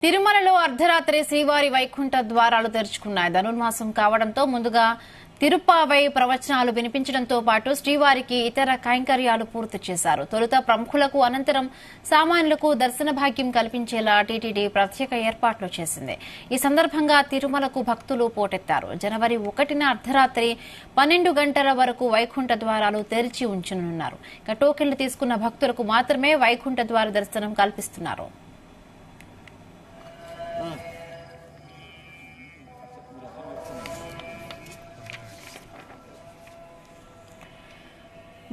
తిరుమలలో అర్ధరాత్రి శ్రీవారి వైకుంఠ ద్వారాలు తెరుచుకున్నాయి. ధనుర్మాసం కావడంతో ముందుగా తిరుప్పావై ప్రవచనాలు వినిపించడంతో పాటు శ్రీవారికి ఇతర కైంకర్యాలు పూర్తి చేశారు. తొలుత ప్రముఖులకు, అనంతరం సామాన్యులకు దర్శన భాగ్యం కల్పించేలా టీటీడీ ప్రత్యేక ఏర్పాట్లు చేసింది. ఈ సందర్భంగా తిరుమలకు భక్తులు పోటెత్తారు. జనవరి 1న అర్ధరాత్రి 12 గంటల వరకు వైకుంఠ ద్వారాలు తెరిచి ఉంచనున్నారు. టోకెన్లు తీసుకున్న భక్తులకు మాత్రమే వైకుంఠ ద్వార దర్శనం కల్పిస్తున్నారు.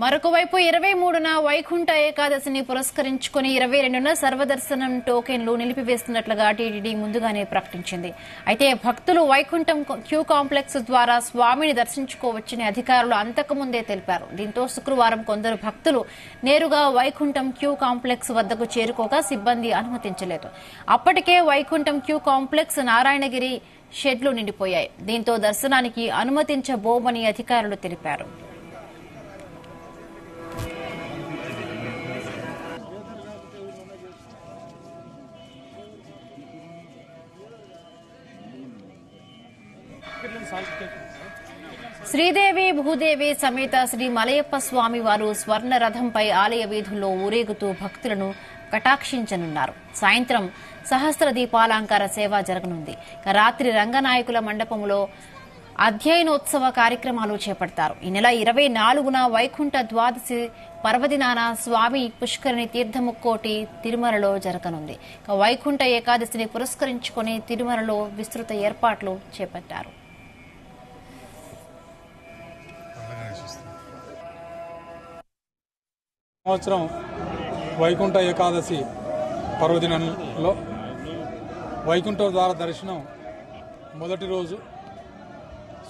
మరొకవైపు 23న వైకుంఠ ఏకాదశిని పురస్కరించుకుని 22న సర్వదర్శనం టోకెన్లు నిలిపివేస్తున్నట్లుగా టీటీడీ ముందుగానే ప్రకటించింది. అయితే భక్తులు వైకుంఠం క్యూ కాంప్లెక్స్ ద్వారా స్వామిని దర్శించుకోవచ్చని అధికారులు అంతకుముందే తెలిపారు. దీంతో శుక్రవారం కొందరు భక్తులు నేరుగా వైకుంఠం క్యూ కాంప్లెక్స్ వద్దకు చేరుకోగా సిబ్బంది అనుమతించలేదు. అప్పటికే వైకుంఠం క్యూ కాంప్లెక్స్ నారాయణగిరి షెడ్లు నిండిపోయాయి. దీంతో దర్శనానికి అనుమతించబోమని అధికారులు తెలిపారు. శ్రీదేవి భూదేవి సమేత శ్రీ మలయప్ప స్వామి వారు స్వర్ణ రథంపై ఆలయ వీధుల్లో ఊరేగుతూ భక్తులను కటాక్షించనున్నారు. సాయంత్రం సహస్ర దీపాలంకార సేవ జరగనుంది. రాత్రి రంగనాయకుల మండపంలో అధ్యయనోత్సవ కార్యక్రమాలు చేపడతారు. ఈ నెల 24న వైకుంఠ ద్వాదశి పర్వదినాన స్వామి పుష్కరిణి తీర్థముక్కోటి తిరుమలలో జరగనుంది. వైకుంఠ ఏకాదశిని పురస్కరించుకుని తిరుమలలో విస్తృత ఏర్పాట్లు చేపట్టారు. సంవత్సరం వైకుంఠ ఏకాదశి పర్వదినంలో వైకుంఠ ద్వార దర్శనం మొదటి రోజు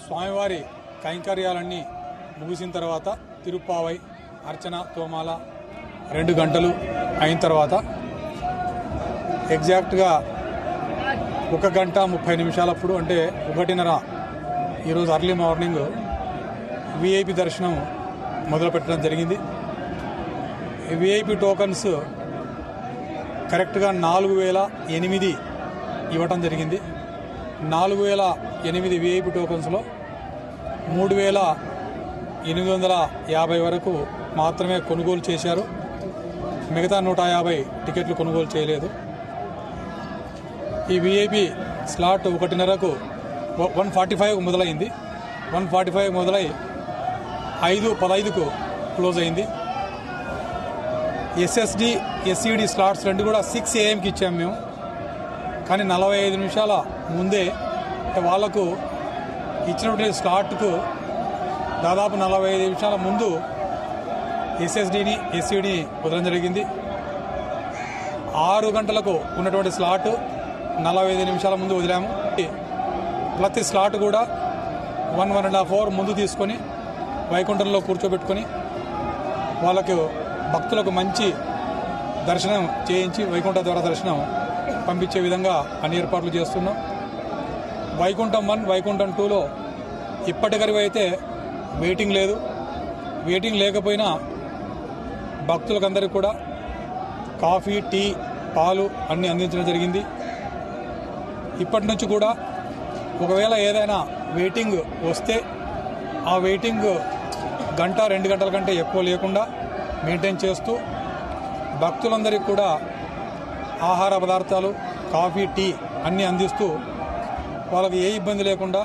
స్వామివారి కైంకర్యాలన్నీ ముగిసిన తర్వాత తిరుప్పావై అర్చన తోమాల 2 గంటలు అయిన తర్వాత ఎగ్జాక్ట్గా 1 గంట 30 నిమిషాలప్పుడు అంటే 1:30 ఈరోజు అర్లీ మార్నింగ్ విఐపి దర్శనం మొదలు పెట్టడం జరిగింది. విఐపి టోకన్స్ కరెక్ట్గా 4008 ఇవ్వటం జరిగింది. 4008 విఐపి టోకన్స్లో 3850 వరకు మాత్రమే కొనుగోలు చేశారు. మిగతా 150 టికెట్లు కొనుగోలు చేయలేదు. ఈ విఐపి స్లాట్ 1:30కు 1:45 మొదలైంది. 1:45 మొదలై 5:15కు క్లోజ్ అయింది. ఎస్ఎస్డి ఎస్ఈడి స్లాట్స్ 2 కూడా 6 AM ఇచ్చాము మేము. కానీ 45 నిమిషాల ముందే వాళ్లకు ఇచ్చినటువంటి స్లాట్కు దాదాపు 45 నిమిషాల ముందు ఎస్ఎస్డిని ఎస్ఈడిని వదలడం జరిగింది. 6 గంటలకు ఉన్నటువంటి స్లాట్ 45 నిమిషాల ముందు వదిలాము. ప్రతి స్లాట్ కూడా 1.5 అవర్ ముందు తీసుకొని వైకుంఠంలో కూర్చోబెట్టుకొని వాళ్ళకు భక్తులకు మంచి దర్శనం చేయించి వైకుంఠ ద్వార దర్శనం పంపించే విధంగా అన్ని ఏర్పాట్లు చేస్తున్నాం. వైకుంఠం 1, వైకుంఠం 2లో ఇప్పటికరివి అయితే వెయిటింగ్ లేదు. వెయిటింగ్ లేకపోయినా భక్తులకందరికీ కూడా కాఫీ, టీ, పాలు అన్నీ అందించడం జరిగింది. ఇప్పటి నుంచి కూడా ఒకవేళ ఏదైనా వెయిటింగ్ వస్తే ఆ వెయిటింగ్ 1-2 గంటల కంటే ఎక్కువ లేకుండా మెయింటైన్ చేస్తూ భక్తులందరికీ కూడా ఆహార పదార్థాలు, కాఫీ, టీ అన్నీ అందిస్తూ వాళ్ళకి ఏ ఇబ్బంది లేకుండా